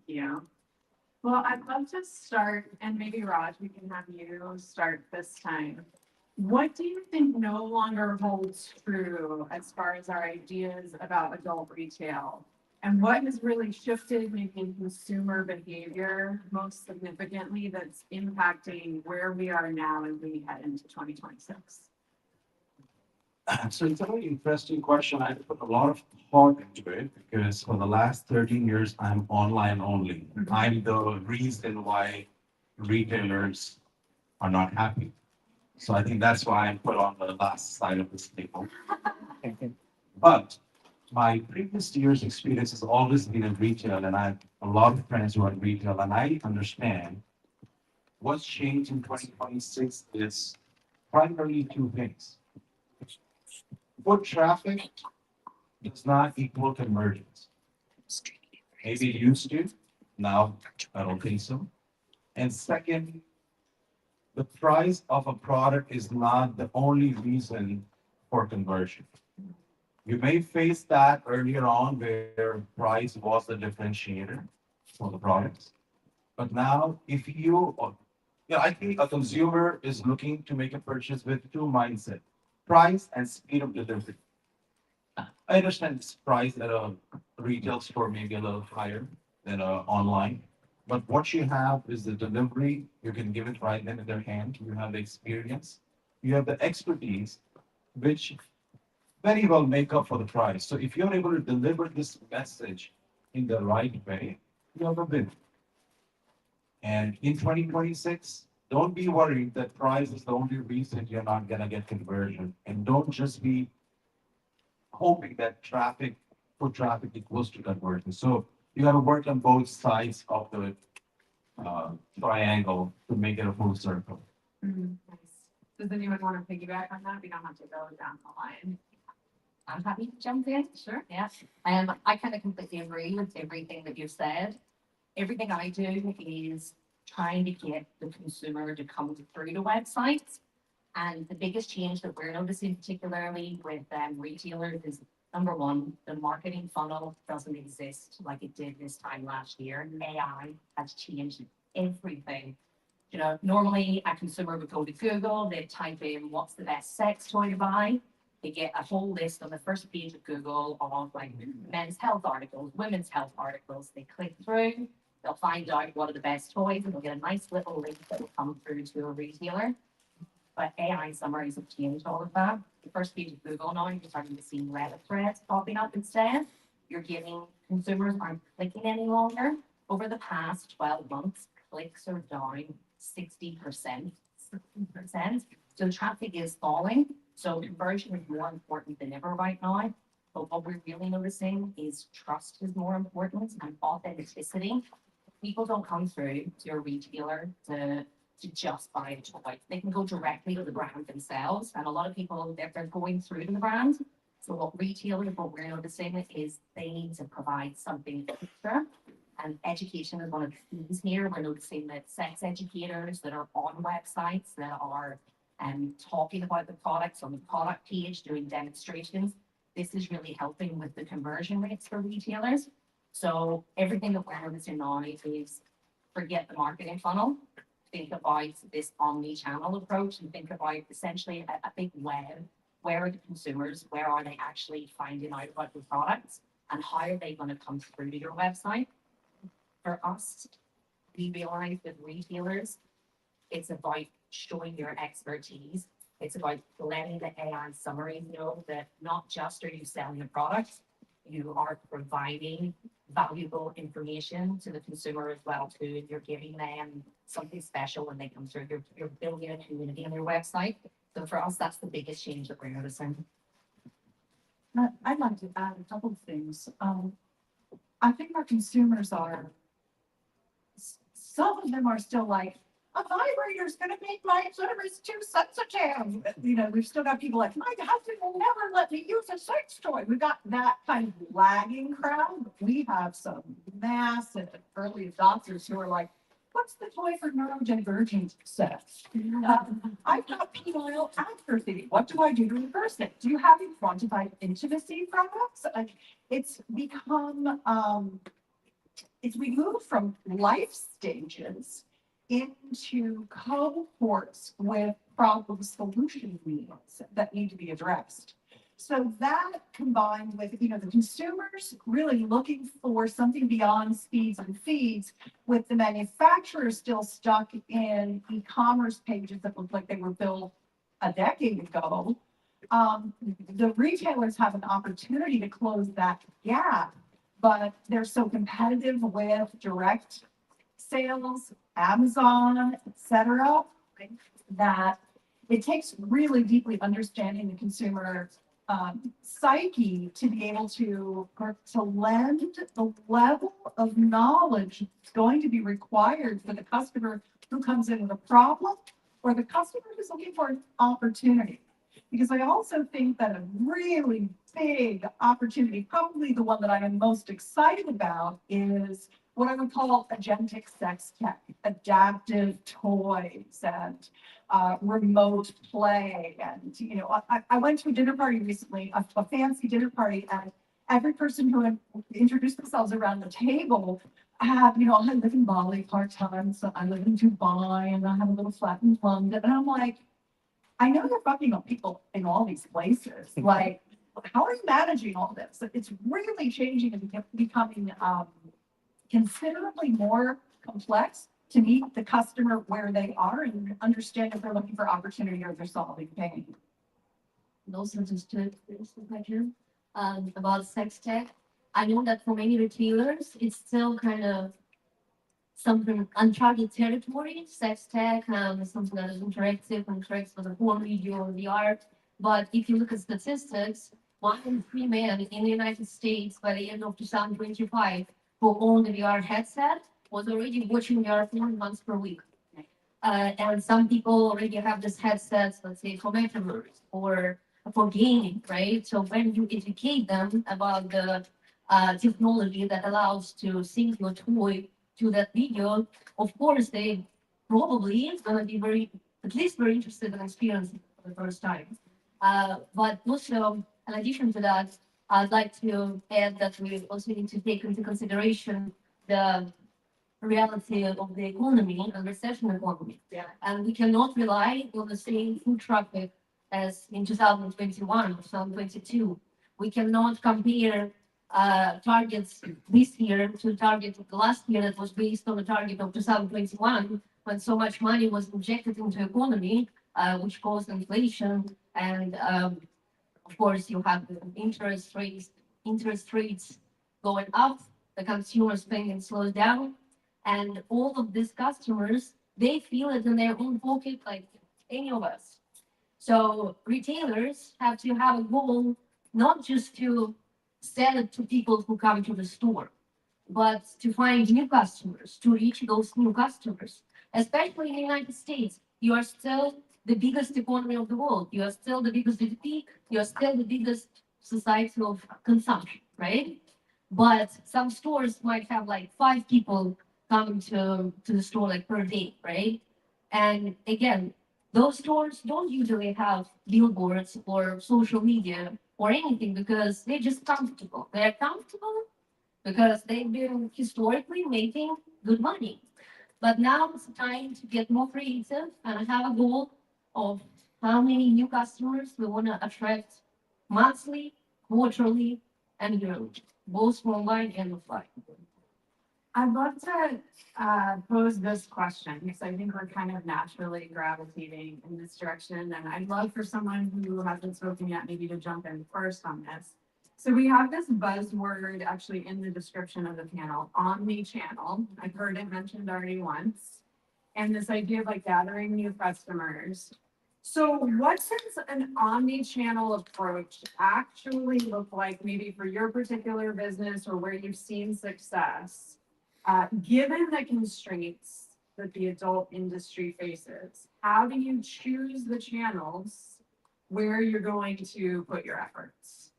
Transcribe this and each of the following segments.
Yeah. Well, I'd love to start, and maybe Raj, we can have you start this time. What do you think no longer holds true as far as our ideas about adult retail? And what has really shifted maybe in consumer behavior most significantly that's impacting where we are now as we head into 2026? So it's a very interesting question. I put a lot of thought into it because for the last 13 years, I'm online only. I'm the reason why retailers are not happy. So I think that's why I'm put on the last side of this table. But my previous year's experience has always been in retail, and I have a lot of friends who are in retail, and I understand what's changed in 2026 is primarily two things. Foot traffic does not equal conversions. Maybe it used to, now I don't think so. And second, the price of a product is not the only reason for conversion. You may face that earlier on where price was the differentiator for the products. But now, if you, yeah, I think a consumer is looking to make a purchase with two mindset, price and speed of delivery. I understand this price at a retail store may be a little higher than online. But what you have is the delivery. You can give it right then in their hand. You have the experience. You have the expertise, which very well make up for the price. So if you're able to deliver this message in the right way, you have a win. And in 2026, don't be worried that price is the only reason you're not gonna get conversion. And don't just be hoping that foot traffic equals to conversion. So you gotta work on both sides of the triangle to make it a full circle. Nice. Does anyone want to piggyback on that? We don't have to go down the line. I'm happy to jump in. Sure. Yeah. I kind of completely agree with everything that you said. Everything I do is trying to get the consumer to come through the websites. And the biggest change that we're noticing, particularly with retailers, is number one, the marketing funnel doesn't exist like it did this time last year. AI has changed everything. You know, normally a consumer would go to Google, they'd type in what's the best sex toy to buy. They get a whole list on the first page of Google of like men's health articles, women's health articles. They click through, they'll find out what are the best toys, and they'll get a nice little link that will come through to a retailer. But AI summaries have changed all of that. The first page of Google now, you're starting to see Reddit threads popping up instead. You're getting consumers aren't clicking any longer. Over the past 12 months, clicks are down 60%. 60%. So the traffic is falling. So conversion is more important than ever right now. But what we're really noticing is trust is more important and authenticity. People don't come through to a retailer to just buy a toy. They can go directly to the brand themselves. And a lot of people, they're going through to the brand. So what retailers, what we're noticing is they need to provide something extra. And education is one of the keys here. We're noticing that sex educators that are on websites that are talking about the products on the product page, doing demonstrations. This is really helping with the conversion rates for retailers. So everything that we're noticing now is forget the marketing funnel. Think about this omni-channel approach and think about essentially a big web. Where are the consumers? Where are they actually finding out about the products? And how are they going to come through to your website? For us, we realize with retailers, it's about showing your expertise. It's about letting the AI summaries know that not just are you selling a product, you are providing valuable information to the consumer as well too. You're giving them something special when they come through. You're building a community on your website. So for us, that's the biggest change that we're noticing. I'd like to add a couple of things. I think our consumers are, some of them are still like, a vibrator's gonna make my service too sensitive. You know, we've still got people like, my husband will never let me use a sex toy. We've got that kind of lagging crowd. We have some massive early adopters who are like, what's the toy for neurodivergent sex? I've got penile atrophy. What do I do to reverse it? Do you have quantified intimacy products? Like, it's become is we move from life stages into cohorts with problem solution needs that need to be addressed. So that combined with, the consumers really looking for something beyond speeds and feeds, with the manufacturers still stuck in e-commerce pages that look like they were built a decade ago. The retailers have an opportunity to close that gap, but they're so competitive with direct sales, Amazon, et cetera, that it takes really deeply understanding the consumer psyche to be able to lend the level of knowledge that's going to be required for the customer who comes in with a problem, or the customer who's looking for an opportunity. Because I also think that a really big opportunity, probably the one that I am most excited about, is what I would call agentic sex tech, adaptive toys, and remote play. And, I went to a dinner party recently, a fancy dinner party, and every person who had introduced themselves around the table had, I live in Bali part-time, so I live in Dubai, and I have a little flat in London. And I'm like, I know you're fucking up people in all these places. Like, how are you managing all this? It's really changing and becoming considerably more complex to meet the customer where they are and understand if they're looking for opportunity or they're solving pain. And also just to finish the question about sex tech, I know that for many retailers, it's still kind of something uncharted territory. Sex tech, something that is interactive and interacts with the whole video or the art. But if you look at statistics, 1 in 3 men in the United States by the end of 2025 who owned a VR headset was already watching VR porn once per week. And some people already have this headsets, let's say, for metaverse or for gaming, right? So when you educate them about the technology that allows to sync your toy to that video, of course, they probably going to be at least very interested in experiencing it for the first time. But also, in addition to that, I'd like to add that we also need to take into consideration the reality of the economy and recession economy. Yeah. And we cannot rely on the same foot traffic as in 2021 or 2022. We cannot compare targets this year to target of the last year that was based on the target of 2021, when so much money was injected into the economy, which caused inflation. And of course, you have the interest rates going up, the consumer spending slows down, and all of these customers, they feel it in their own pocket like any of us. So retailers have to have a goal, not just to sell it to people who come to the store, but to find new customers, to reach those new customers. Especially in the United States, you are still the biggest economy of the world. You are still the biggest GDP. You are still the biggest society of consumption, right? But some stores might have like 5 people coming to the store like per day, right? And again, those stores don't usually have billboards or social media or anything because they're just comfortable. They're comfortable because they've been historically making good money. But now it's time to get more creative and have a goal of how many new customers we want to attract monthly, quarterly, and yearly, both online and offline. I'd love to pose this question because I think we're kind of naturally gravitating in this direction. And I'd love for someone who hasn't spoken yet maybe to jump in first on this. So we have this buzzword actually in the description of the panel, omnichannel. I've heard it mentioned already once. And this idea of like gathering new customers. So what does an omni-channel approach actually look like maybe for your particular business or where you've seen success, given the constraints that the adult industry faces? How do you choose the channels where you're going to put your efforts?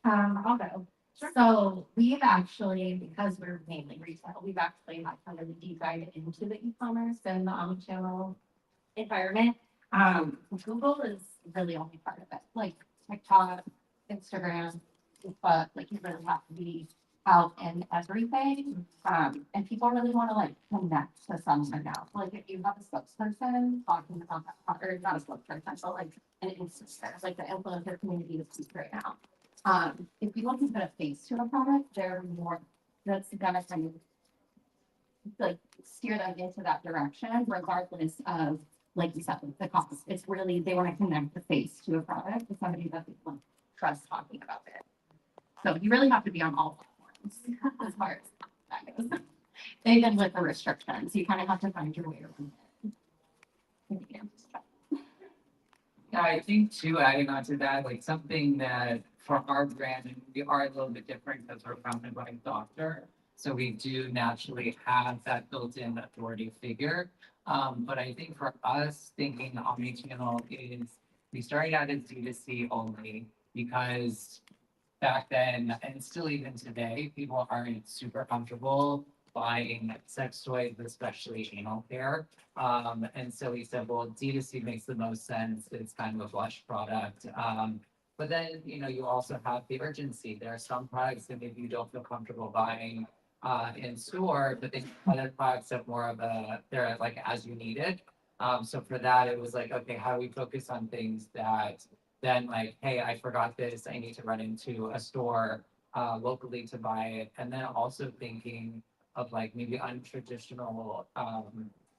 I'll go. Sure. So we've actually, because we're mainly retail, we've actually had kind of a deep dive into the e-commerce and the omnichannel environment. Google is really only part of it, like TikTok, Instagram, but like you really have to be out in everything. And people really want to like connect to someone now. Like if you have a spokesperson talking about that, or not a spokesperson, but like an influencer, like the influencer community is huge right now. If people can put a face to a product, they're more, that's gonna kind of like steer them into that direction, regardless of, like you said, the cost. It's really, they want to connect the face to a product with somebody that they like, trust talking about it. So you really have to be on all platforms as far as that goes. Even with the restrictions, you kind of have to find your way around it. Yeah, I think too, adding on to that, like something that for our brand, and we are a little bit different because we're founded by a doctor. So we do naturally have that built-in authority figure. But I think for us, thinking omnichannel is, we started out as D2C only because back then, and still even today, people aren't super comfortable buying sex toys, especially anal care. And so we said, well, D2C makes the most sense. It's kind of a blush product. But then, you know, you also have the urgency. There are some products that maybe you don't feel comfortable buying in store, but then other products have more of a, they're like as you need it. So for that, it was like, okay, how do we focus on things that then like, hey, I forgot this, I need to run into a store locally to buy it. And then also thinking of like maybe untraditional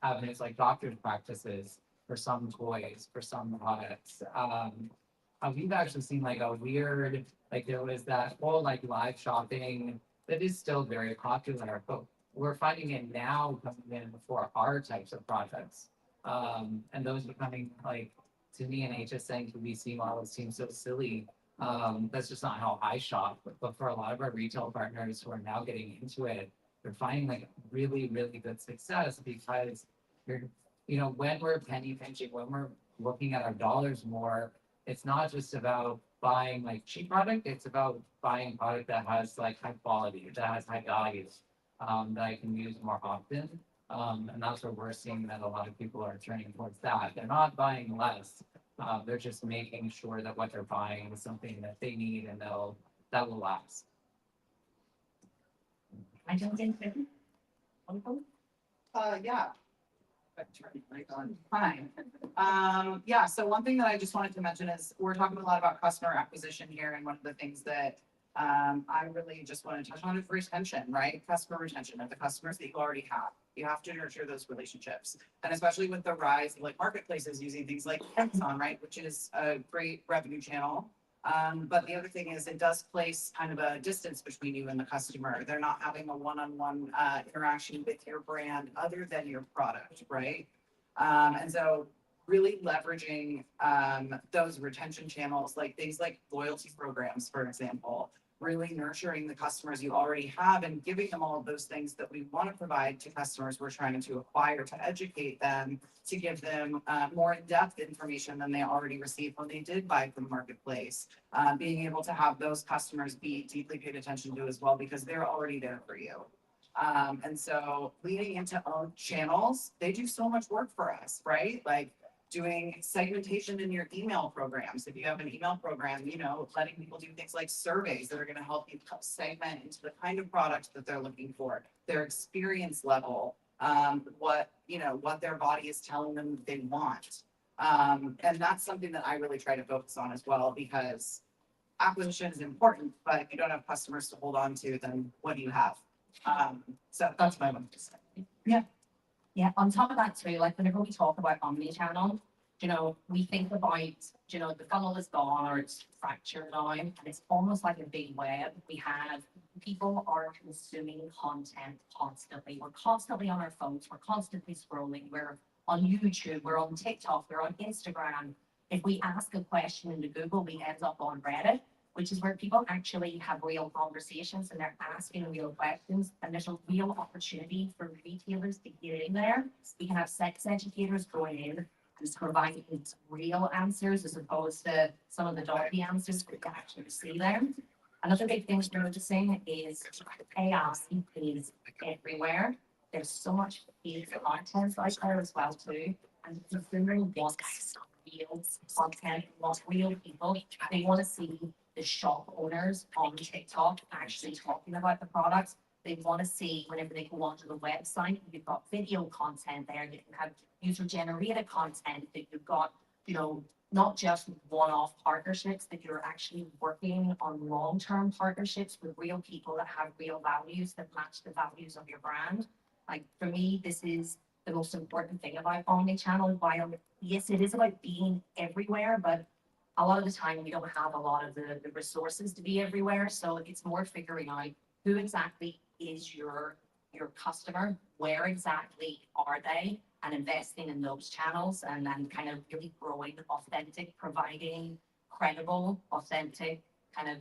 avenues like doctor's practices for some toys, for some products. We've actually seen like a weird, like there was that whole like live shopping that is still very popular, but we're finding it now coming in for our types of projects. And those becoming like, to me, an HSN QVC model seems so silly. That's just not how I shop, but for a lot of our retail partners who are now getting into it, they're finding like really, really good success because you're, you know, when we're penny pinching, when we're looking at our dollars more, it's not just about buying like cheap product, it's about buying product that has like high quality, that has high values, that I can use more often. And that's where we're seeing that a lot of people are turning towards that. They're not buying less. They're just making sure that what they're buying is something that they need and that will last. I don't think that. Yeah. Turn the mic on. Fine. Yeah, so one thing that I just wanted to mention is we're talking a lot about customer acquisition here, and one of the things that I really just want to touch on is retention, right? Customer retention of the customers that you already have. You have to nurture those relationships. And especially with the rise of like marketplaces using things like Amazon, right? Which is a great revenue channel. But the other thing is it does place kind of a distance between you and the customer. They're not having a one-on-one interaction with your brand other than your product, right? And so really leveraging those retention channels, like things like loyalty programs, for example, really nurturing the customers you already have and giving them all of those things that we want to provide to customers we're trying to acquire, to educate them, to give them more in-depth information than they already received when they did buy from the marketplace. Being able to have those customers be deeply paid attention to as well because they're already there for you. And so leading into own channels, they do so much work for us, right? Like doing segmentation in your email programs. If you have an email program, you know, letting people do things like surveys that are going to help you segment into the kind of product that they're looking for, their experience level, what their body is telling them they want. And that's something that I really try to focus on as well, because acquisition is important, but if you don't have customers to hold on to, then what do you have? So that's my one to say. Yeah, on top of that too, like whenever we talk about omnichannel, you know, we think about, you know, the funnel is gone or it's fractured now, and it's almost like a big web. We have people are consuming content constantly. We're constantly on our phones, we're constantly scrolling, we're on YouTube, we're on TikTok, we're on Instagram. If we ask a question into Google, we end up on Reddit, which is where people actually have real conversations and they're asking real questions, and there's a real opportunity for retailers to get in there. We can have sex educators going in and just providing real answers as opposed to some of the dodgy answers we can actually see there. Another big thing we're noticing is AI is everywhere. There's so much paid content out there as well too, and the consumer wants real content, wants real people. They want to see the shop owners on TikTok actually talking about the products. They want to see whenever they go onto the website, you've got video content there, you can have user generated content, that you've got, you know, not just one-off partnerships, that you're actually working on long-term partnerships with real people that have real values that match the values of your brand. Like for me, this is the most important thing about omnichannel. While yes, it is about being everywhere, but a lot of the time we don't have a lot of the resources to be everywhere. So it's more figuring out who exactly is your customer, where exactly are they, and investing in those channels, and then kind of really growing authentic, providing credible, authentic kind of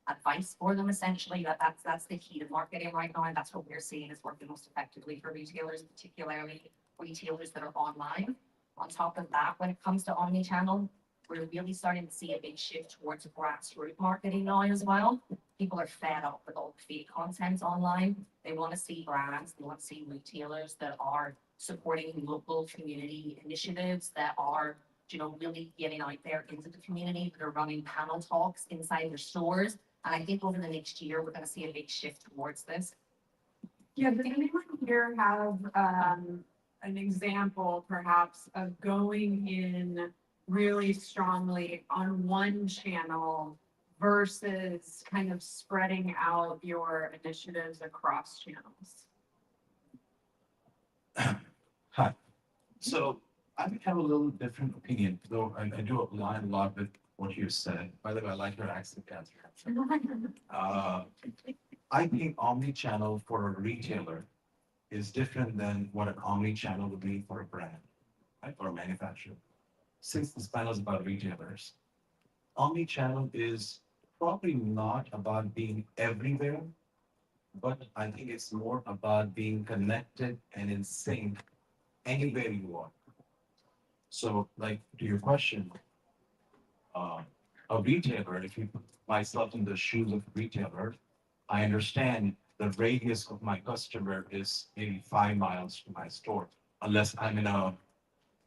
advice for them essentially. That's the key to marketing right now, and that's what we're seeing is working most effectively for retailers, particularly retailers that are online. On top of that, when it comes to omnichannel, we're really starting to see a big shift towards grassroots marketing now as well. People are fed up with all the fake content online. They want to see brands, they want to see retailers that are supporting local community initiatives, that are, you know, really getting out there into the community, that are running panel talks inside their stores. And I think over the next year, we're going to see a big shift towards this. Yeah, does anyone here have an example perhaps of going in really strongly on one channel versus kind of spreading out your initiatives across channels? Hi. So I would have a little different opinion, though I do align a lot with what you said. By the way, I like your accent, Kathryn. I think omni-channel for a retailer is different than what an omni-channel would be for a brand, right, or a manufacturer. Since this panel is about retailers, omni-channel is probably not about being everywhere, but I think it's more about being connected and in sync anywhere you are. So, like to your question, a retailer, if you put myself in the shoes of a retailer, I understand the radius of my customer is maybe 5 miles to my store, unless I'm in a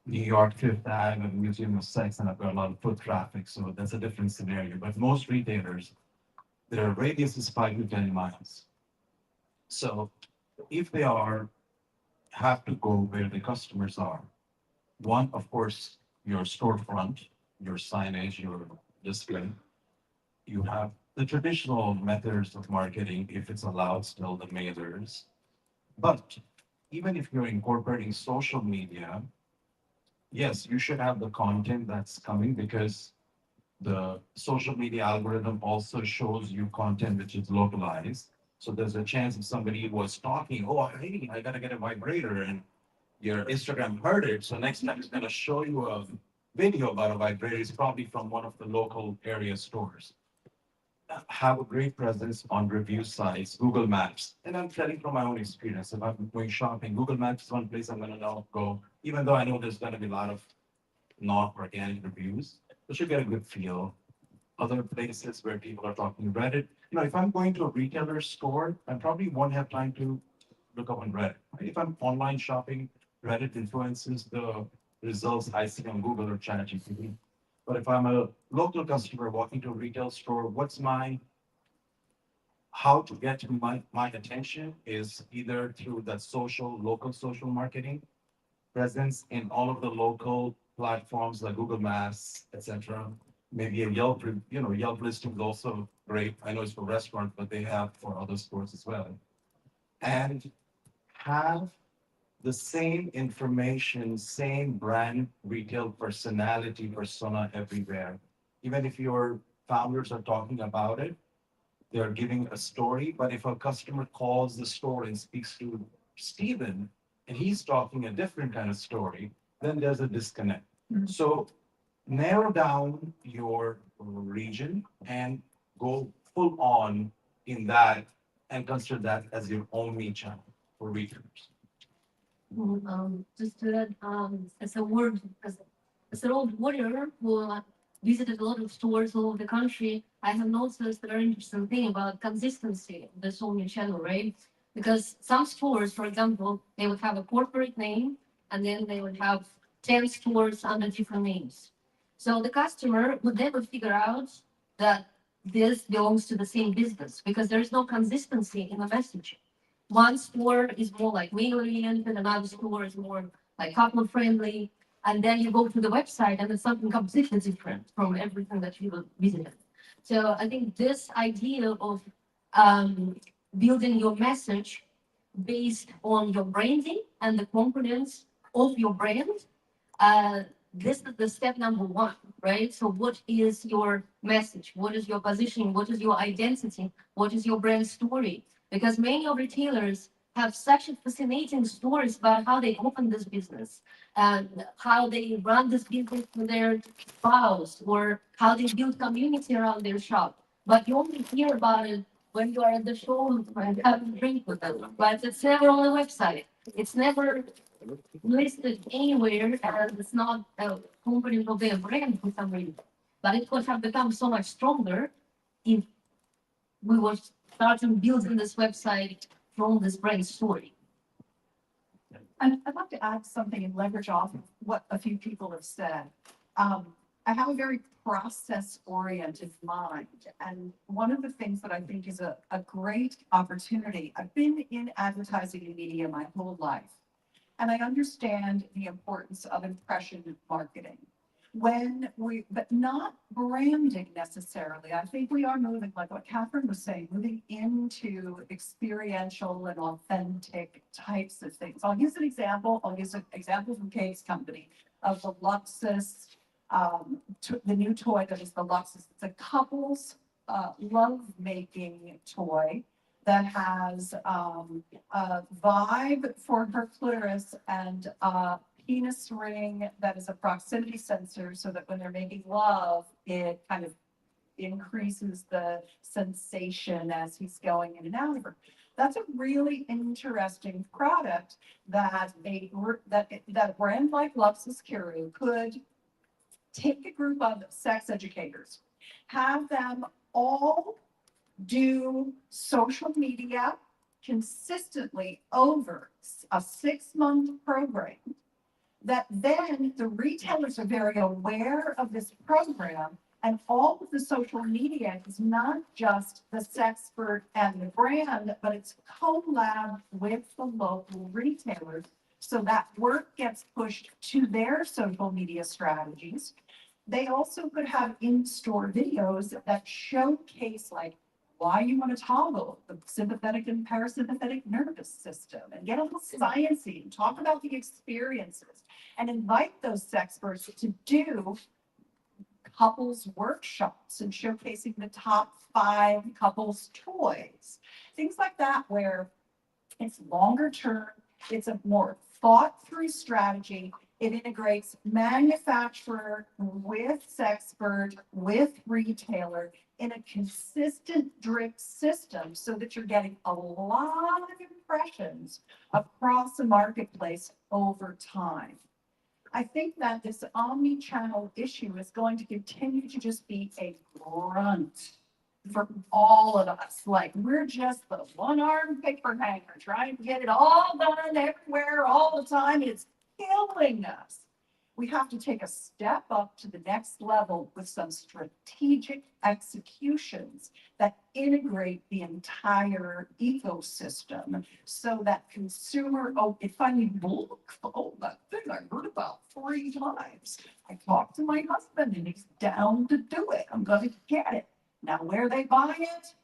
New York Fifth Avenue, Museum of Sex, and I've got a lot of foot traffic, so that's a different scenario. But most retailers, their radius is 5 to 10 miles. So if they have to go where the customers are, one, of course, your storefront, your signage, your display. You have the traditional methods of marketing, if it's allowed, still the mailers. But even if you're incorporating social media, yes, you should have the content that's coming because the social media algorithm also shows you content which is localized. So there's a chance if somebody was talking, oh, hey, I gotta get a vibrator, and your Instagram heard it. So next time it's gonna show you a video about a vibrator. It's probably from one of the local area stores. Have a great presence on review sites, Google Maps. And I'm telling from my own experience, if I'm going shopping, Google Maps is one place I'm gonna now go, even though I know there's gonna be a lot of non-organic reviews, but you get a good feel. Other places where people are talking Reddit, you know, if I'm going to a retailer store, I probably won't have time to look up on Reddit. If I'm online shopping, Reddit influences the results I see on Google or ChatGPT. But if I'm a local customer walking to a retail store, how to get to my attention is either through that local social marketing, presence in all of the local platforms like Google Maps, etc. Maybe a Yelp, Yelp listing is also great. I know it's for restaurants, but they have for other stores as well. And have the same information, same brand, retail personality, persona everywhere. Even if your founders are talking about it, they're giving a story, but if a customer calls the store and speaks to Steven, and he's talking a different kind of story, then there's a disconnect. So narrow down your region and go full on in that and consider that as your only channel for retailers. Just to add, as an old warrior who visited a lot of stores all over the country, I have noticed a very interesting thing about consistency of this omnichannel, right? Because some stores, for example, they would have a corporate name, and then they would have 10 stores under different names. So the customer would never figure out that this belongs to the same business because there is no consistency in the message. One store is more like male oriented, another store is more like couple friendly, and then you go to the website and it's something completely different from everything that you visited. So I think this idea of building your message based on your branding and the components of your brand, uh, this is the step number one, right? So what is your message? What is your positioning? What is your identity? What is your brand story? Because many of retailers have such a fascinating stories about how they open this business and how they run this business with their spouse or how they build community around their shop. But you only hear about it when you are at the showroom and have a drink with them, right? It's never on the website. It's never listed anywhere and it's not a component of their brand for some reason. But it would have become so much stronger if we were starting building this website from this brand story. And I'd like to add something and leverage off of what a few people have said. I have a very process-oriented mind, and one of the things that I think is a great opportunity, I've been in advertising and media my whole life, and I understand the importance of impression marketing. But not branding necessarily. I think we are moving, like what Kathryn was saying, moving into experiential and authentic types of things. I'll use an example. I'll use an example from Kate's company of the Luxus, the new toy that is the Luxus. It's a couple's love-making toy that has a vibe for her clitoris and penis ring that is a proximity sensor so that when they're making love, it kind of increases the sensation as he's going in and out of her. That's a really interesting product that that a brand like Luxus Kiiroo could take a group of sex educators, have them all do social media consistently over a 6-month program, that then the retailers are very aware of this program, and all of the social media is not just the sexpert and the brand, but it's collab with the local retailers. So that work gets pushed to their social media strategies. They also could have in-store videos that showcase like why you want to toggle the sympathetic and parasympathetic nervous system and get a little sciencey and talk about the experiences and invite those experts to do couples workshops and showcasing the top 5 couples toys, things like that, where it's longer term, it's a more thought through strategy. It integrates manufacturer with sexpert with retailer in a consistent drip system so that you're getting a lot of impressions across the marketplace over time. I think that this omni-channel issue is going to continue to just be a grunt for all of us. Like, we're just the one-armed paper hanger trying to get it all done everywhere all the time. It's killing us. We have to take a step up to the next level with some strategic executions that integrate the entire ecosystem so that consumer, if I need look, that thing I heard about 3 times. I talked to my husband and he's down to do it. I'm gonna get it. Now, where they buy it?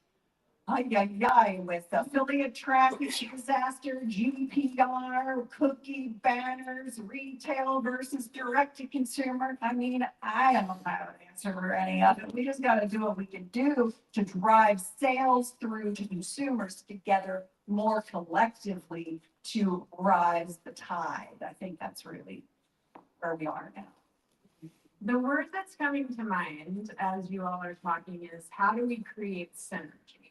With affiliate tracking, disaster, GDPR, cookie banners, retail versus direct to consumer. I mean, I don't have an answer for any of it. We just got to do what we can do to drive sales through to consumers together more collectively to rise the tide. I think that's really where we are now. The word that's coming to mind as you all are talking is, how do we create synergy?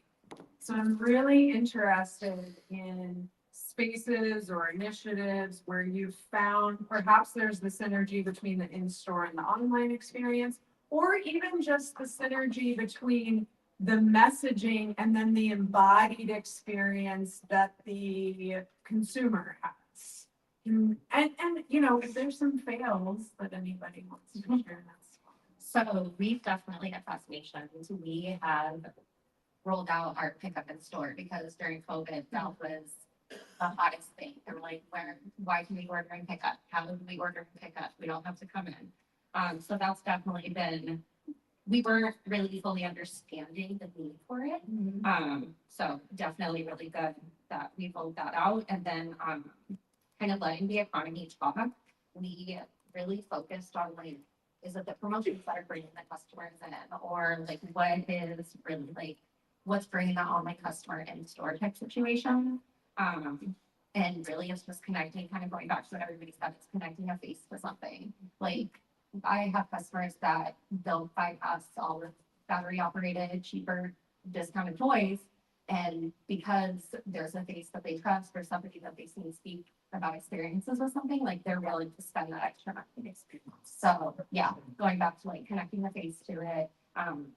So I'm really interested in spaces or initiatives where you've found perhaps there's the synergy between the in-store and the online experience, or even just the synergy between the messaging and then the embodied experience that the consumer has. And you know, if there's some fails that anybody wants to share, that's fine. So we've definitely at Fascinations, we have rolled out our pickup in store because during COVID, that was the hottest thing. They were like, why can we order and pick up? How do we order and pick up? We don't have to come in. So that's definitely been, we weren't really fully understanding the need for it. So definitely really good that we rolled that out. And then kind of letting the economy talk. We really focused on like, is it the promotions that are bringing the customers in, or like what is really like, what's bringing that online customer in store type situation? And really it's just connecting, kind of going back to what everybody said, it's connecting a face to something. Like I have customers that they'll bypass all the battery operated, cheaper, discounted toys. And because there's a face that they trust or somebody that they see speak about experiences or something, like they're willing to spend that extra money. So yeah, going back to like connecting the face to it.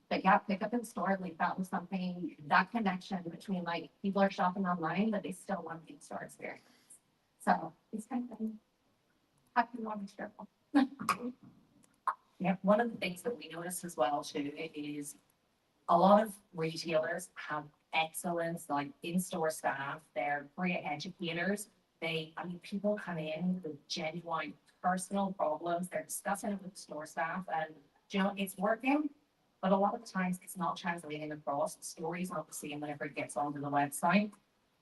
But yeah, pick up in store, like that was something, that connection between like people are shopping online, but they still want the in-store experience. So it's kind of happy to be careful. Yeah, one of the things that we noticed as well too is a lot of retailers have excellent like in-store staff. They're great educators. People come in with genuine personal problems. They're discussing it with the store staff, and it's working. But a lot of the times it's not translating across. The story's not the same whenever it gets onto the website.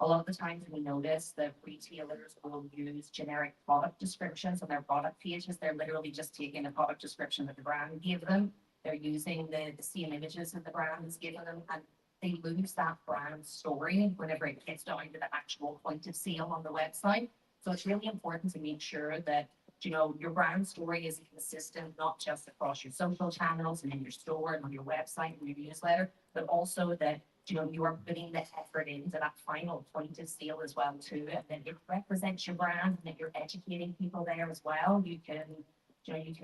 A lot of the times we notice that retailers will use generic product descriptions on their product pages. They're literally just taking the product description that the brand gave them. They're using the same images that the brand has given them, and they lose that brand story whenever it gets down to the actual point of sale on the website. So it's really important to make sure that your brand story is consistent, not just across your social channels and in your store and on your website and your newsletter, but also that you are putting the effort into that final point of sale as well too, and that it represents your brand and that you're educating people there as well. You can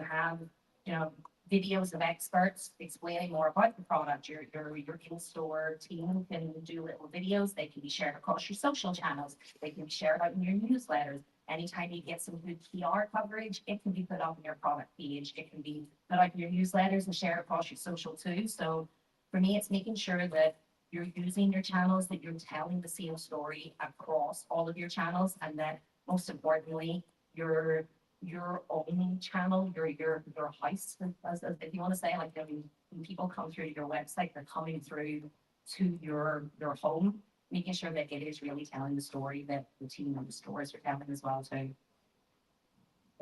have, videos of experts explaining more about the product. Your in-store team can do little videos. They can be shared across your social channels. They can be shared out in your newsletters. Anytime you get some good PR coverage, it can be put up on your product page. It can be put out in your newsletters and shared across your social too. So for me, it's making sure that you're using your channels, that you're telling the same story across all of your channels, and that most importantly, your own channel, your house, as if you want to say, like when people come through your website, they're coming through to your home, making sure that it is really telling the story that the team of the stores are telling as well too.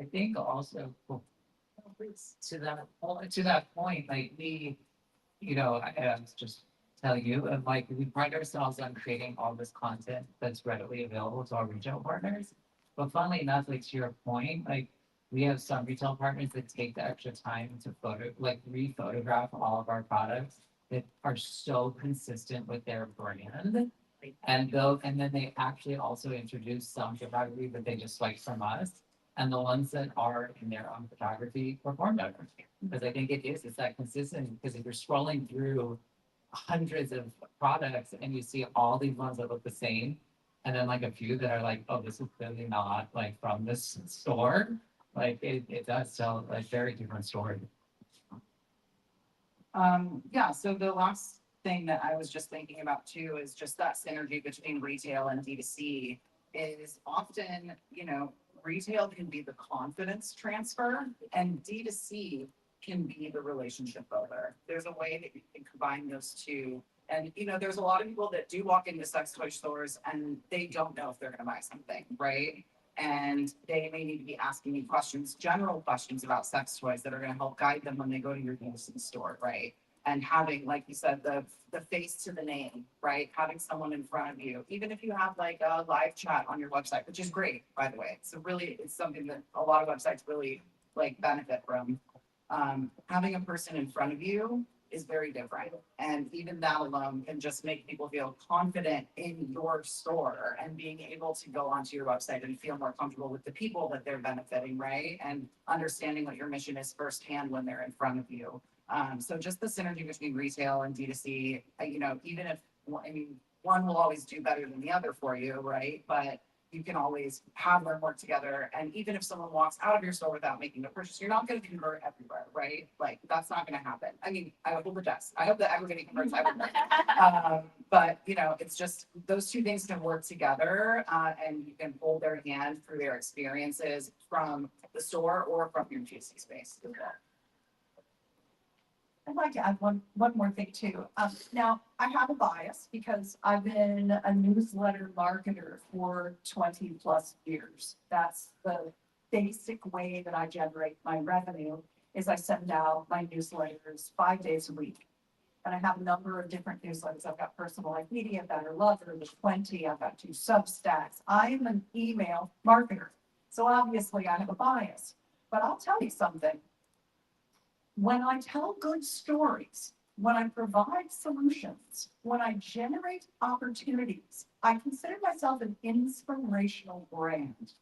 I think also to that point, like I was just telling you, and like we pride ourselves on creating all this content that's readily available to our retail partners. But funnily enough, like to your point, like we have some retail partners that take the extra time to re-photograph all of our products that are so consistent with their brand. And then they actually also introduce some photography that they just like from us. And the ones that are in their own photography perform better. Because I think it's that consistent, because if you're scrolling through hundreds of products and you see all these ones that look the same, and then like a few that are like, oh, this is clearly not like from this store, like it does tell a very different story. Yeah, so the last thing that I was just thinking about too is just that synergy between retail and D2C is often, retail can be the confidence transfer and D2C can be the relationship builder. There's a way that you can combine those two. And, there's a lot of people that do walk into sex toy stores and they don't know if they're going to buy something, right? And they may need to be asking you questions, general questions about sex toys that are going to help guide them when they go to your D2C store, right? And having, like you said, the face to the name, right? Having someone in front of you, even if you have like a live chat on your website, which is great, by the way. So really, it's something that a lot of websites really like benefit from. Having a person in front of you is very different. And even that alone can just make people feel confident in your store and being able to go onto your website and feel more comfortable with the people that they're benefiting, right? And understanding what your mission is firsthand when they're in front of you. So just the synergy between retail and D2C, even if, one will always do better than the other for you, right? But you can always have them work together. And even if someone walks out of your store without making a purchase, you're not gonna convert everywhere, right? Like, that's not gonna happen. I mean, I hope it does. I hope that everybody converts everywhere. But, you know, it's just, those two things can work together, and you can hold their hand through their experiences from the store or from your GC space as well. I'd like to add one more thing too. Now, I have a bias because I've been a newsletter marketer for 20+ years. That's the basic way that I generate my revenue, is I send out my newsletters 5 days a week. And I have a number of different newsletters. I've got Personal Life Media, Better Lover, the 20, I've got 2 Substacks. I am an email marketer. So obviously I have a bias, but I'll tell you something. When I tell good stories, when I provide solutions, when I generate opportunities, I consider myself an inspirational brand.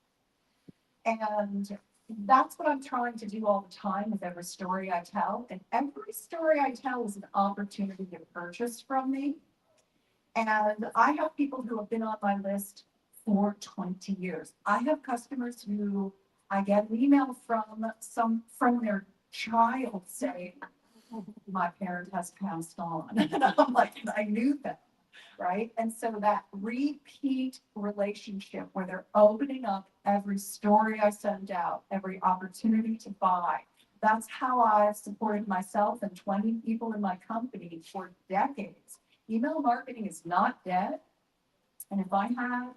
And that's what I'm trying to do all the time with every story I tell. And every story I tell is an opportunity to purchase from me. And I have people who have been on my list for 20 years. I have customers who I get an email from their child saying, my parent has passed on. And I'm like, I knew that, right? And so that repeat relationship where they're opening up every story I send out, every opportunity to buy, that's how I've supported myself and 20 people in my company for decades. Email marketing is not dead. And if I had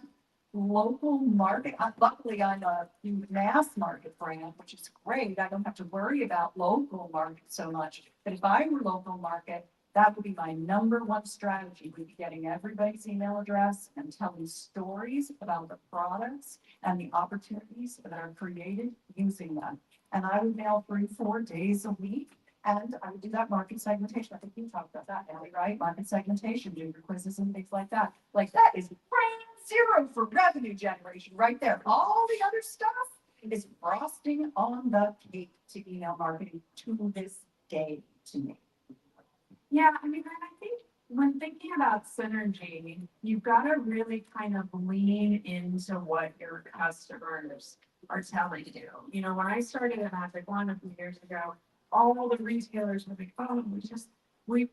local market, luckily I'm a mass market brand, which is great. I don't have to worry about local market so much. But if I were local market, that would be my #1 strategy. We'd be getting everybody's email address and telling stories about the products and the opportunities that are created using them. And I would mail 3-4 days a week. And I would do that market segmentation. I think you talked about that, Ellie, right? Market segmentation, doing your quizzes and things like that. Like, that is brand zero for revenue generation right there. All the other stuff is frosting on the cake to email marketing to this day to me. Yeah, I mean, and I think when thinking about synergy, you've got to really kind of lean into what your customers are telling you. You know, when I started at Magic One a few years ago, all the retailers were like, oh,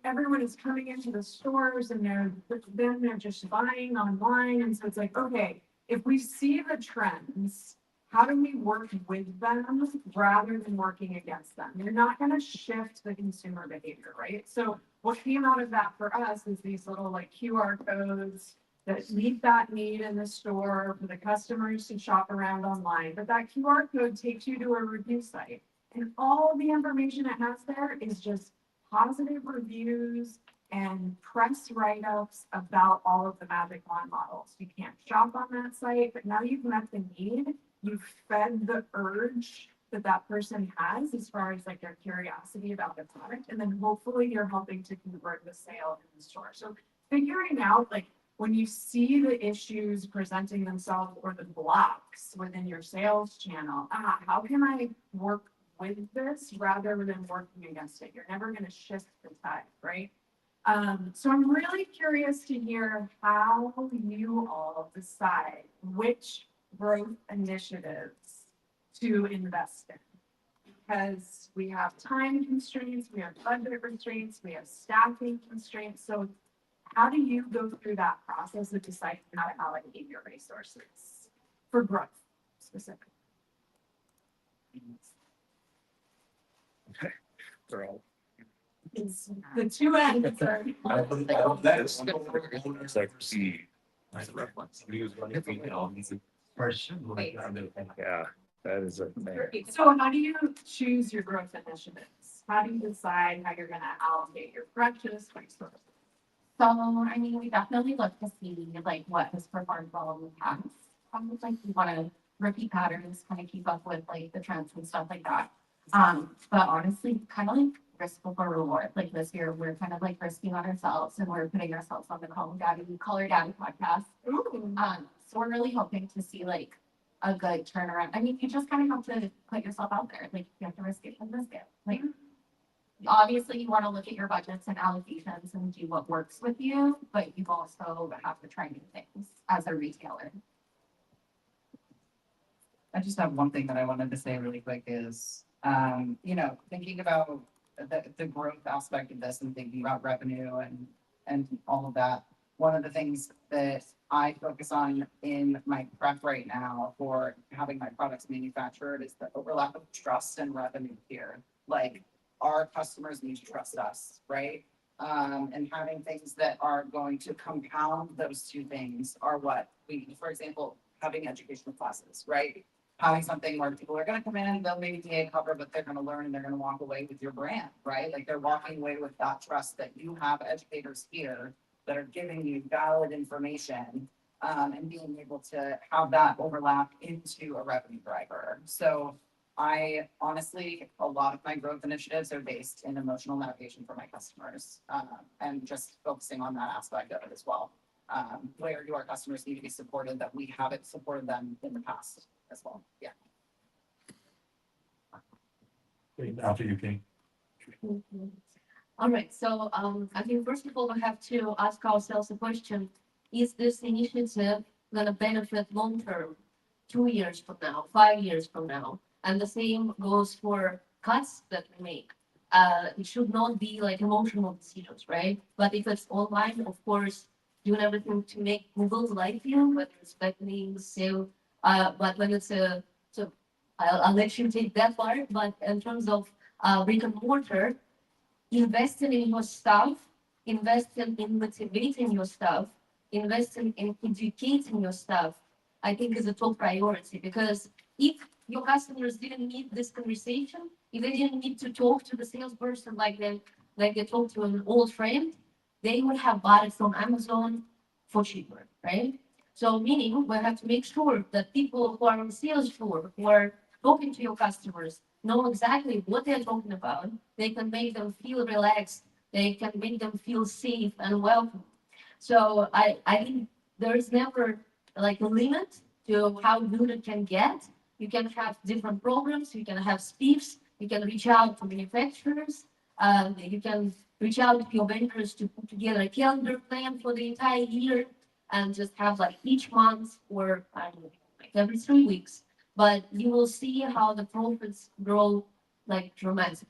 everyone is coming into the stores and they're just buying online. And so it's like, okay, if we see the trends, how do we work with them rather than working against them? You're not going to shift the consumer behavior, right? So what came out of that for us is these little like QR codes that meet that need in the store for the customers to shop around online. But that QR code takes you to a review site. And all the information it has there is just positive reviews and press write-ups about all of the Magic Wand models. You can't shop on that site, but now you've met the need. You've fed the urge that person has as far as like their curiosity about the product. And then hopefully you're helping to convert the sale in the store. So figuring out like when you see the issues presenting themselves or the blocks within your sales channel, how can I work with this rather than working against it? You're never going to shift the tide, right? So I'm really curious to hear how you all decide which growth initiatives to invest in. Because we have time constraints, we have budget constraints, we have staffing constraints. So how do you go through that process of deciding how to allocate your resources for growth specifically? Girl. It's the two ends are. It's like, yeah, that is a thing. So how do you choose your growth initiatives? How do you decide how you're gonna allocate your precious resources? So, I mean, we definitely look to see like what has performed well in the past. Like we want to repeat patterns, kind of keep up with like the trends and stuff like that. But honestly, kind of like risk before reward. Like this year, we're kind of like risking on ourselves and we're putting ourselves on the Color Daddy podcast. So we're really hoping to see like a good turnaround. I mean, you just kind of have to put yourself out there. Like you have to risk it and risk it. Like obviously you want to look at your budgets and allocations and do what works with you, but you also have to try new things as a retailer. I just have one thing that I wanted to say really quick is, thinking about the growth aspect of this and thinking about revenue and all of that. One of the things that I focus on in my prep right now for having my products manufactured is the overlap of trust and revenue here. Like, our customers need to trust us, right? And having things that are going to compound those two things are what we, for example, having educational classes, right? Having something where people are gonna come in, they'll maybe take a cover, but they're gonna learn and they're gonna walk away with your brand, right? Like, they're walking away with that trust that you have educators here that are giving you valid information, and being able to have that overlap into a revenue driver. So I honestly, a lot of my growth initiatives are based in emotional navigation for my customers, and just focusing on that aspect of it as well. Where do our customers need to be supported that we haven't supported them in the past as well? Yeah. After you, King. All right, so I think first of all, we have to ask ourselves a question: is this initiative gonna benefit long term, 2 years from now, 5 years from now? And the same goes for cuts that we make. It should not be like emotional decisions, right? But if it's online, of course, doing everything to make Google's life you, whether it's backlinks, sale, but when it's so I'll let you take that part. But in terms of brick and mortar, investing in your staff, investing in motivating your staff, investing in educating your staff, I think is a top priority. Because if your customers didn't need this conversation, if they didn't need to talk to the salesperson like they talk to an old friend, they would have bought it from Amazon for cheaper, right? So meaning we have to make sure that people who are on the sales floor, who are talking to your customers, know exactly what they're talking about. They can make them feel relaxed. They can make them feel safe and welcome. So I think there is never like a limit to how good it can get. You can have different programs. You can have spiffs. You can reach out to manufacturers. You can reach out to your vendors to put together a calendar plan for the entire year and just have like each month or I don't know, like every 3 weeks. But you will see how the profits grow like dramatically.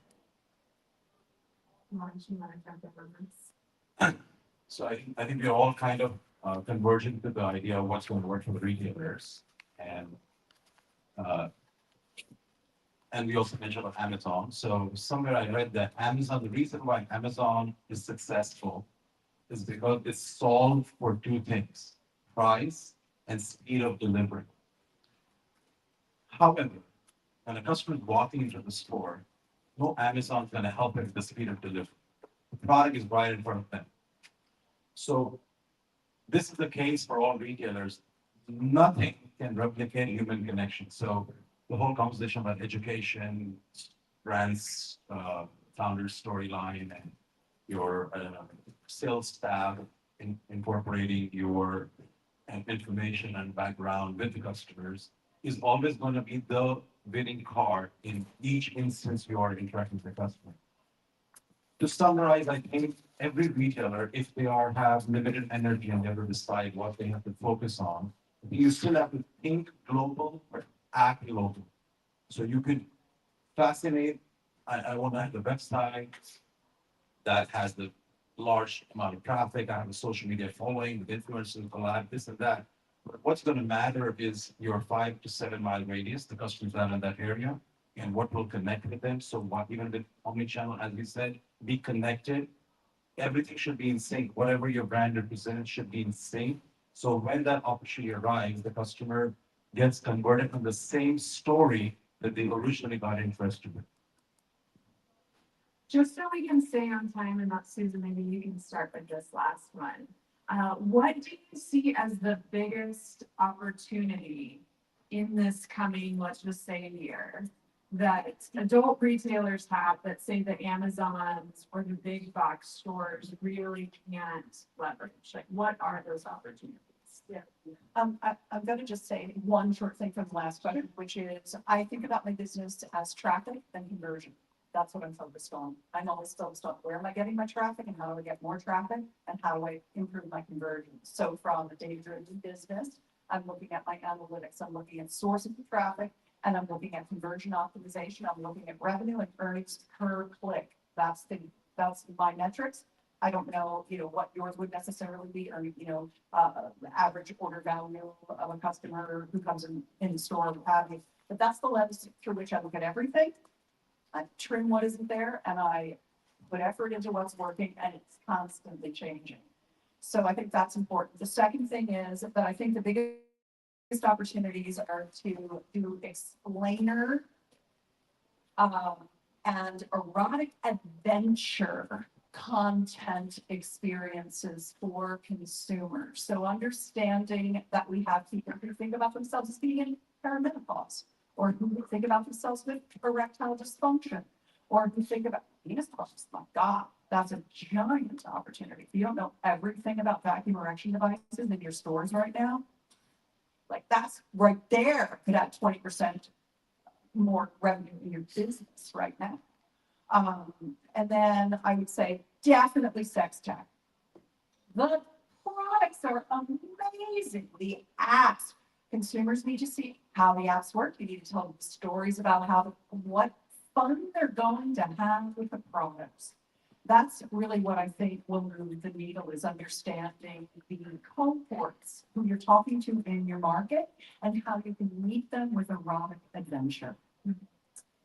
Raj, you wanna jump in on this? So I think we're all kind of converging to the idea of what's going to work for the retailers. And we also mentioned about Amazon. So somewhere I read that Amazon, the reason why Amazon is successful is because it's solved for two things: price and speed of delivery. However, when a customer is walking into the store, no Amazon's gonna help them with the speed of delivery. The product is right in front of them. So this is the case for all retailers. Nothing can replicate human connection. So the whole conversation about education, brands, founder's storyline, and your sales staff incorporating your information and background with the customers is always going to be the winning card in each instance you are interacting with the customer. To summarize, I think every retailer, if they have limited energy and they have to decide what they have to focus on, you still have to think global but act local. So you could fascinate. I want to have the website that has the large amount of traffic. I have a social media following with influencers, collab, this and that. But what's going to matter is your 5 to 7 mile radius, the customers that are in that area, and what will connect with them. So what, even with omnichannel, as we said, be connected. Everything should be in sync. Whatever your brand represents should be in sync. So when that opportunity arrives, the customer gets converted from the same story that they originally got interested in. Just so we can stay on time, and not Susan, maybe you can start with this last one. What do you see as the biggest opportunity in this coming, let's just say, year, that adult retailers have that say the Amazons or the big box stores really can't leverage? Like, what are those opportunities? Yeah. I'm gonna just say one short thing from the last question, which is I think about my business as traffic and conversion. That's what I'm focused on. I'm always focused on where am I getting my traffic and how do I get more traffic and how do I improve my conversion. So from a data-driven business, I'm looking at my analytics, I'm looking at sources of traffic, and I'm looking at conversion optimization, I'm looking at revenue and earnings per click. That's my metrics. I don't know, what yours would necessarily be, or, the average order value of a customer who comes in the store, what have you. But that's the lens through which I look at everything. I trim what isn't there and I put effort into what's working, and it's constantly changing. So I think that's important. The second thing is that I think the biggest opportunities are to do explainer and erotic adventure content experiences for consumers. So understanding that we have people who think about themselves as being in perimenopause, or who think about themselves with erectile dysfunction, or who think about penis pumps. My God, that's a giant opportunity. If you don't know everything about vacuum erection devices in your stores right now, like that's right there could add 20% more revenue in your business right now. And then I would say definitely sex tech. The products are amazing. The apps, consumers need to see how the apps work. You need to tell them stories about what fun they're going to have with the products. That's really what I think will move the needle, is understanding the cohorts who you're talking to in your market and how you can meet them with erotic adventure.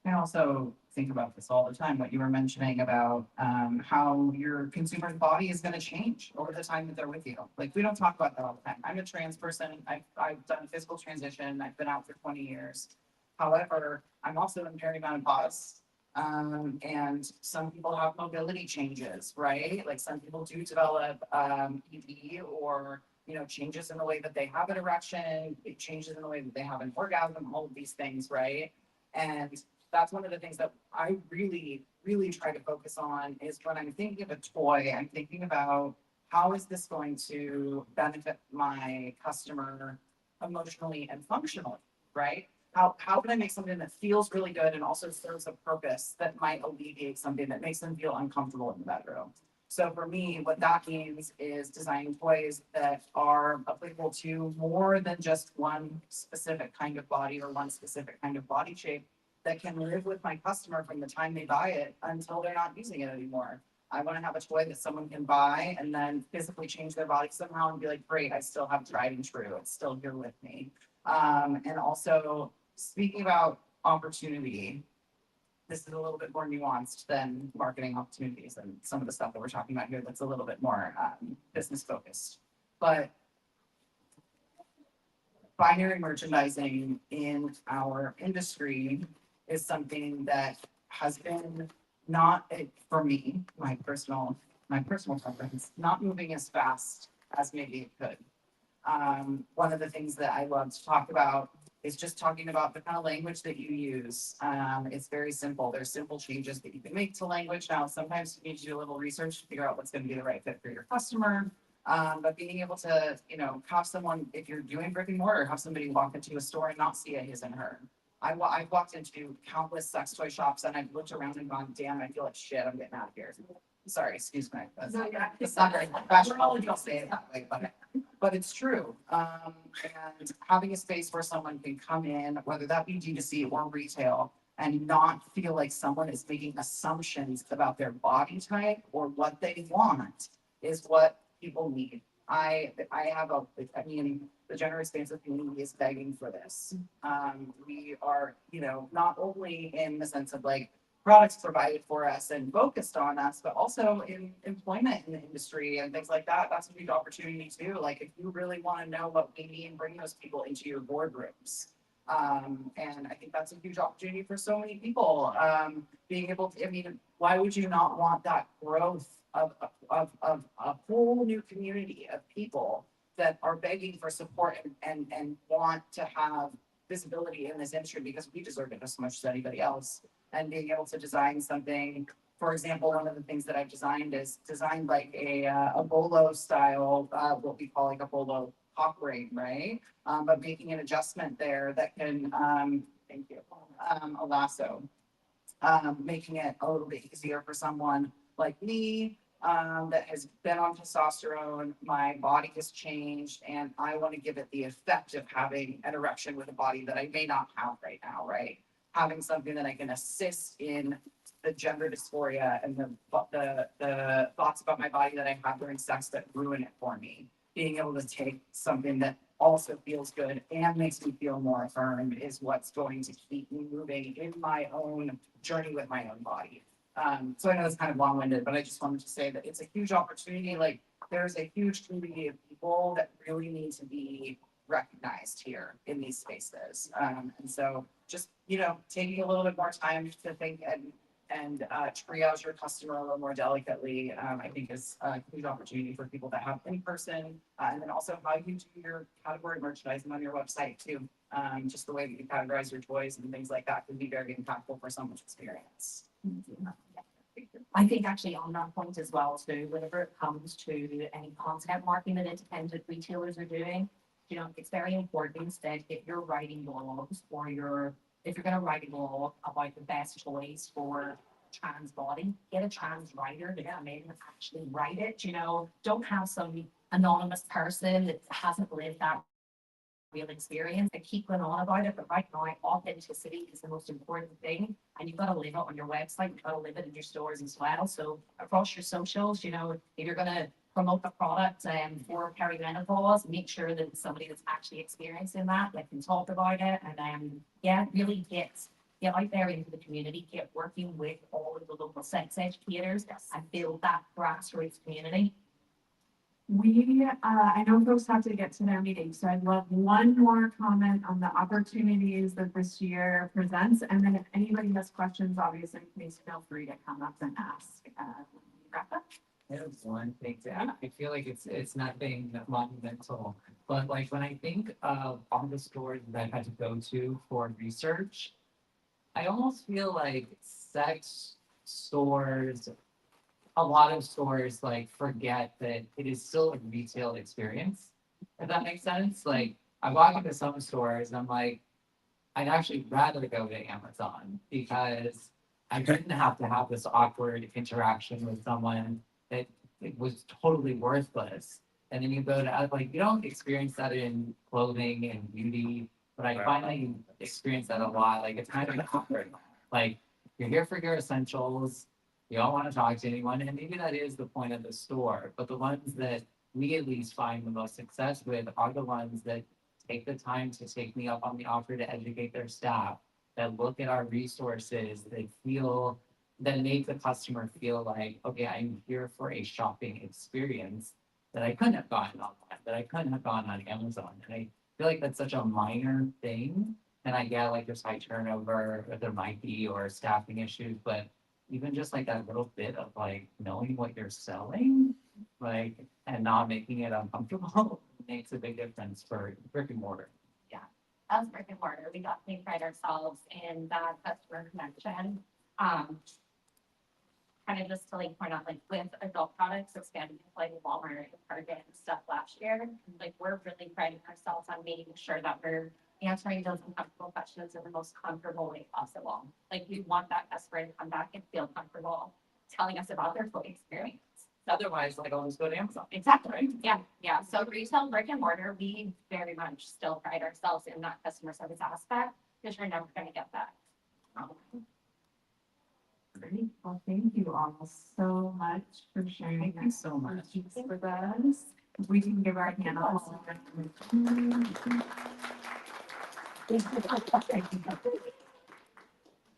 I also think about this all the time, what you were mentioning about how your consumer's body is going to change over the time that they're with you. Like, we don't talk about that all the time. I'm a trans person. I've done physical transition. I've been out for 20 years. However, I'm also in perimenopause. And some people have mobility changes, right? Like, some people do develop ED, or changes in the way that they have an erection, it changes in the way that they have an orgasm, all of these things, right? And that's one of the things that I really, really try to focus on, is when I'm thinking of a toy, I'm thinking about how is this going to benefit my customer emotionally and functionally, right? How can I make something that feels really good and also serves a purpose that might alleviate something that makes them feel uncomfortable in the bedroom? So for me, what that means is designing toys that are applicable to more than just one specific kind of body or one specific kind of body shape, that can live with my customer from the time they buy it until they're not using it anymore. I want to have a toy that someone can buy and then physically change their body somehow and be like, great, I still have tried and true. It's still here with me. And also, speaking about opportunity, this is a little bit more nuanced than marketing opportunities and some of the stuff that we're talking about here that's a little bit more business focused. But binary merchandising in our industry is something that has been not, for me, my personal preference, not moving as fast as maybe it could. One of the things that I love to talk about is just talking about the kind of language that you use. It's very simple. There's simple changes that you can make to language. Now, sometimes you need to do a little research to figure out what's going to be the right fit for your customer. But being able to, have someone, if you're doing brick and mortar, have somebody walk into a store and not see a his and her. I've walked into countless sex toy shops and I've looked around and gone, damn, I feel like shit, I'm getting out of here. Sorry, excuse me. It's not very professional, don't say it that way, but it's true. And having a space where someone can come in, whether that be D2C or retail, and not feel like someone is making assumptions about their body type or what they want, is what people need. The generous expansive community is begging for this. We are, not only in the sense of like products provided for us and focused on us, but also in employment in the industry and things like that. That's a big opportunity too. Like, if you really want to know what we need, bring those people into your boardrooms. And I think that's a huge opportunity for so many people. Being able to, why would you not want that growth of a whole new community of people that are begging for support and want to have visibility in this industry, because we deserve it as much as anybody else. And being able to design something, for example, one of the things that I've designed like a bolo style, what we call like a bolo hawk ring, right? But making an adjustment there that can, thank you, a lasso, making it a little bit easier for someone like me that has been on testosterone, my body has changed, and I want to give it the effect of having an erection with a body that I may not have right now, right? Having something that I can assist in the gender dysphoria and the thoughts about my body that I have during sex that ruin it for me. Being able to take something that also feels good and makes me feel more affirmed is what's going to keep me moving in my own journey with my own body. So I know it's kind of long-winded, but I just wanted to say that it's a huge opportunity. Like, there's a huge community of people that really need to be recognized here in these spaces. And so just, you know, taking a little bit more time to think and triage your customer a little more delicately, I think is a huge opportunity for people that have in person, and then also how you do your category merchandising on your website too. Just the way that you categorize your toys and things like that can be very impactful for someone's experience. I think actually on that point as well too, whenever it comes to any content marketing that independent retailers are doing, you know, it's very important that if you're writing blogs or if you're gonna write a blog about the best toys for trans body, get a trans writer to come in and actually write it, you know, don't have some anonymous person that hasn't lived that real experience and keep going on about it. But right now, authenticity is the most important thing. And you've got to live it on your website, you've got to live it in your stores as well. So across your socials, you know, if you're going to promote the product for perimenopause, make sure that it's somebody that's actually experiencing that can talk about it. And yeah, really get out there into the community, get working with all of the local sex educators and build that grassroots community. I know folks have to get to their meeting, so I'd love one more comment on the opportunities that this year presents. And then if anybody has questions, obviously, please feel free to come up and ask. Rebecca? There's one thing to add. I feel like it's nothing monumental, but like when I think of all the stores that I had to go to for research, I almost feel like sex stores, a lot of stores like forget that it is still a retail experience. If that makes sense. Like I walk into some stores and I'm like, I'd actually rather go to Amazon because I didn't have to have this awkward interaction with someone that it was totally worthless. And then you go to like, you don't experience that in clothing and beauty, but I finally experience that a lot. Like it's kind of awkward. Like you're here for your essentials. You don't want to talk to anyone, and maybe that is the point of the store. But the ones that we at least find the most success with are the ones that take the time to take me up on the offer to educate their staff, that look at our resources, that make the customer feel like, okay, I'm here for a shopping experience that I couldn't have gotten online, that I couldn't have gotten on Amazon. And I feel like that's such a minor thing. And I get like there's high turnover, or there might be, or staffing issues, but even just like that little bit of like knowing what you're selling, like, and not making it uncomfortable makes a big difference for brick and mortar. As brick and mortar, we definitely pride ourselves in that customer connection. Kind of just to like point out, like with adult products, expanding like Walmart and Target and stuff last year, like we're really priding ourselves on making sure that we're answering those uncomfortable questions in the most comfortable way possible. Like we want that customer to come back and feel comfortable telling us about their toy experience. Otherwise, like I'll just go to Amazon. Exactly. Right? Yeah. So retail brick and mortar, we very much still pride ourselves in that customer service aspect because you're never going to get that. Great. Well, thank you all so much for sharing. Thank you so much. With us. We can give our hand off.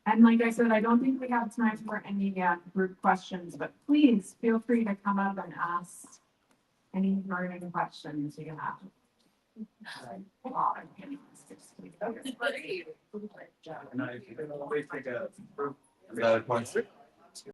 And like I said, I don't think we have time for any group questions, but please feel free to come up and ask any burning questions you have. And I can always take a.